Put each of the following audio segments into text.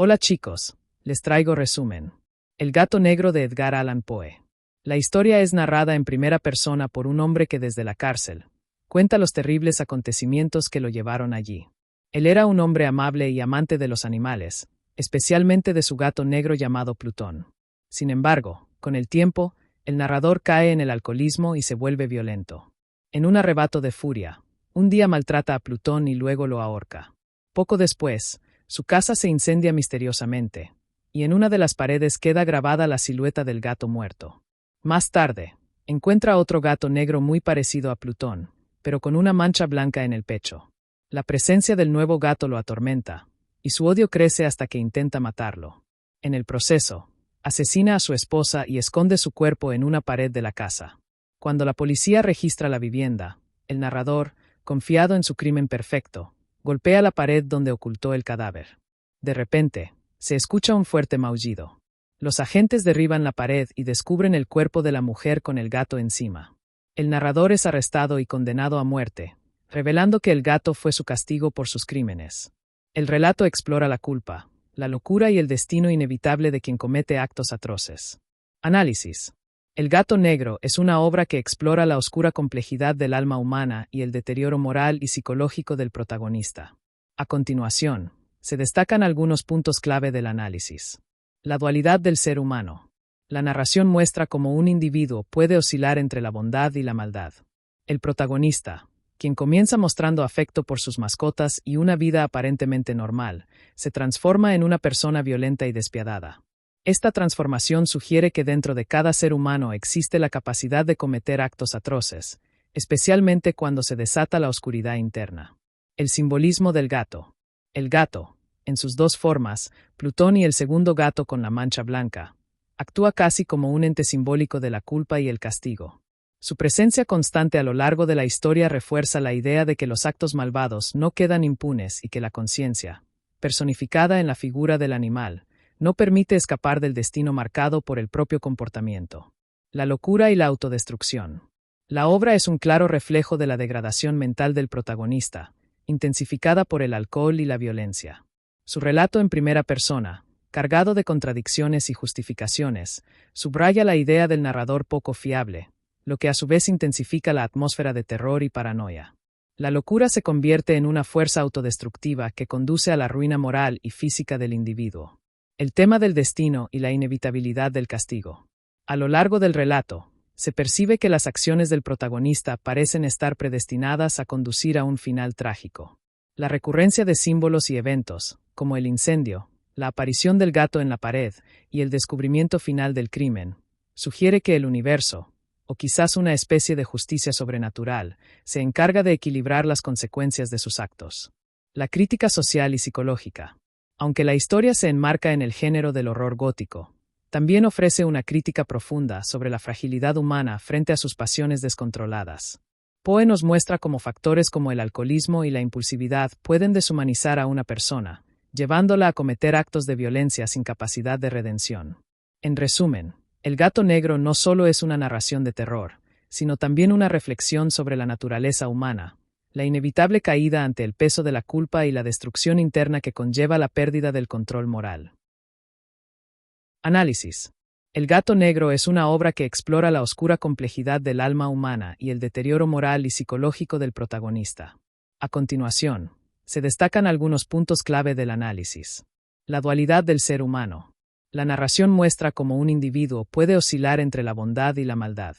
Hola chicos, les traigo resumen. El gato negro de Edgar Allan Poe. La historia es narrada en primera persona por un hombre que desde la cárcel cuenta los terribles acontecimientos que lo llevaron allí. Él era un hombre amable y amante de los animales, especialmente de su gato negro llamado Plutón. Sin embargo, con el tiempo, el narrador cae en el alcoholismo y se vuelve violento. En un arrebato de furia, un día maltrata a Plutón y luego lo ahorca. Poco después, su casa se incendia misteriosamente, y en una de las paredes queda grabada la silueta del gato muerto. Más tarde, encuentra otro gato negro muy parecido a Plutón, pero con una mancha blanca en el pecho. La presencia del nuevo gato lo atormenta, y su odio crece hasta que intenta matarlo. En el proceso, asesina a su esposa y esconde su cuerpo en una pared de la casa. Cuando la policía registra la vivienda, el narrador, confiado en su crimen perfecto, golpea la pared donde ocultó el cadáver. De repente, se escucha un fuerte maullido. Los agentes derriban la pared y descubren el cuerpo de la mujer con el gato encima. El narrador es arrestado y condenado a muerte, revelando que el gato fue su castigo por sus crímenes. El relato explora la culpa, la locura y el destino inevitable de quien comete actos atroces. Análisis. El gato negro es una obra que explora la oscura complejidad del alma humana y el deterioro moral y psicológico del protagonista. A continuación, se destacan algunos puntos clave del análisis. La dualidad del ser humano. La narración muestra cómo un individuo puede oscilar entre la bondad y la maldad. El protagonista, quien comienza mostrando afecto por sus mascotas y una vida aparentemente normal, se transforma en una persona violenta y despiadada. Esta transformación sugiere que dentro de cada ser humano existe la capacidad de cometer actos atroces, especialmente cuando se desata la oscuridad interna. El simbolismo del gato. El gato, en sus dos formas, Plutón y el segundo gato con la mancha blanca, actúa casi como un ente simbólico de la culpa y el castigo. Su presencia constante a lo largo de la historia refuerza la idea de que los actos malvados no quedan impunes y que la conciencia, personificada en la figura del animal, no permite escapar del destino marcado por el propio comportamiento. La locura y la autodestrucción. La obra es un claro reflejo de la degradación mental del protagonista, intensificada por el alcohol y la violencia. Su relato en primera persona, cargado de contradicciones y justificaciones, subraya la idea del narrador poco fiable, lo que a su vez intensifica la atmósfera de terror y paranoia. La locura se convierte en una fuerza autodestructiva que conduce a la ruina moral y física del individuo. El tema del destino y la inevitabilidad del castigo. A lo largo del relato, se percibe que las acciones del protagonista parecen estar predestinadas a conducir a un final trágico. La recurrencia de símbolos y eventos, como el incendio, la aparición del gato en la pared y el descubrimiento final del crimen, sugiere que el universo, o quizás una especie de justicia sobrenatural, se encarga de equilibrar las consecuencias de sus actos. La crítica social y psicológica. Aunque la historia se enmarca en el género del horror gótico, también ofrece una crítica profunda sobre la fragilidad humana frente a sus pasiones descontroladas. Poe nos muestra cómo factores como el alcoholismo y la impulsividad pueden deshumanizar a una persona, llevándola a cometer actos de violencia sin capacidad de redención. En resumen, El gato negro no solo es una narración de terror, sino también una reflexión sobre la naturaleza humana, la inevitable caída ante el peso de la culpa y la destrucción interna que conlleva la pérdida del control moral. Análisis. El gato negro es una obra que explora la oscura complejidad del alma humana y el deterioro moral y psicológico del protagonista. A continuación, se destacan algunos puntos clave del análisis. La dualidad del ser humano. La narración muestra cómo un individuo puede oscilar entre la bondad y la maldad.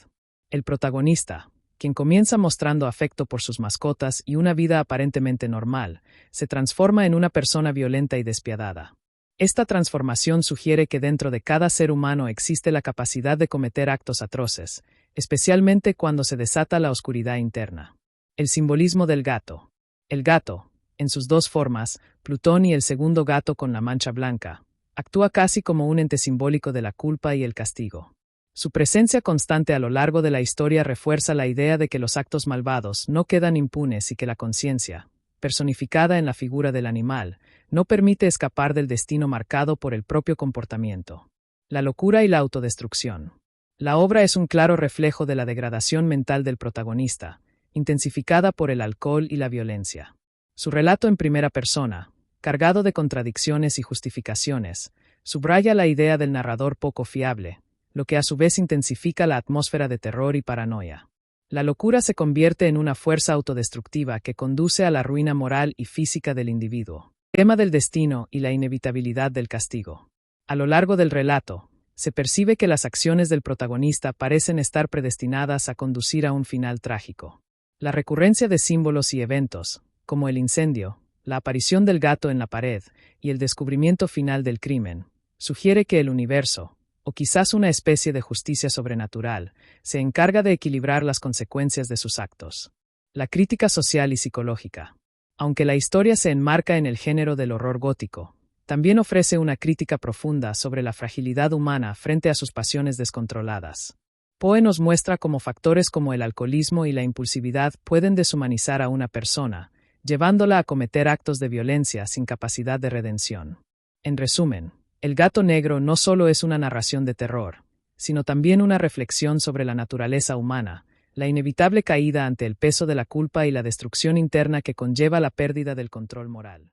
El protagonista, quien comienza mostrando afecto por sus mascotas y una vida aparentemente normal, se transforma en una persona violenta y despiadada. Esta transformación sugiere que dentro de cada ser humano existe la capacidad de cometer actos atroces, especialmente cuando se desata la oscuridad interna. El simbolismo del gato. El gato, en sus dos formas, Plutón y el segundo gato con la mancha blanca, actúa casi como un ente simbólico de la culpa y el castigo. Su presencia constante a lo largo de la historia refuerza la idea de que los actos malvados no quedan impunes y que la conciencia, personificada en la figura del animal, no permite escapar del destino marcado por el propio comportamiento. La locura y la autodestrucción. La obra es un claro reflejo de la degradación mental del protagonista, intensificada por el alcohol y la violencia. Su relato en primera persona, cargado de contradicciones y justificaciones, subraya la idea del narrador poco fiable, lo que a su vez intensifica la atmósfera de terror y paranoia. La locura se convierte en una fuerza autodestructiva que conduce a la ruina moral y física del individuo. Tema del destino y la inevitabilidad del castigo. A lo largo del relato, se percibe que las acciones del protagonista parecen estar predestinadas a conducir a un final trágico. La recurrencia de símbolos y eventos, como el incendio, la aparición del gato en la pared y el descubrimiento final del crimen, sugiere que el universo, o quizás una especie de justicia sobrenatural, se encarga de equilibrar las consecuencias de sus actos. La crítica social y psicológica. Aunque la historia se enmarca en el género del horror gótico, también ofrece una crítica profunda sobre la fragilidad humana frente a sus pasiones descontroladas. Poe nos muestra cómo factores como el alcoholismo y la impulsividad pueden deshumanizar a una persona, llevándola a cometer actos de violencia sin capacidad de redención. En resumen, El gato negro no solo es una narración de terror, sino también una reflexión sobre la naturaleza humana, la inevitable caída ante el peso de la culpa y la destrucción interna que conlleva la pérdida del control moral.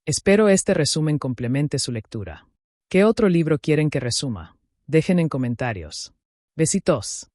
Espero este resumen complemente su lectura. ¿Qué otro libro quieren que resuma? Dejen en comentarios. Besitos.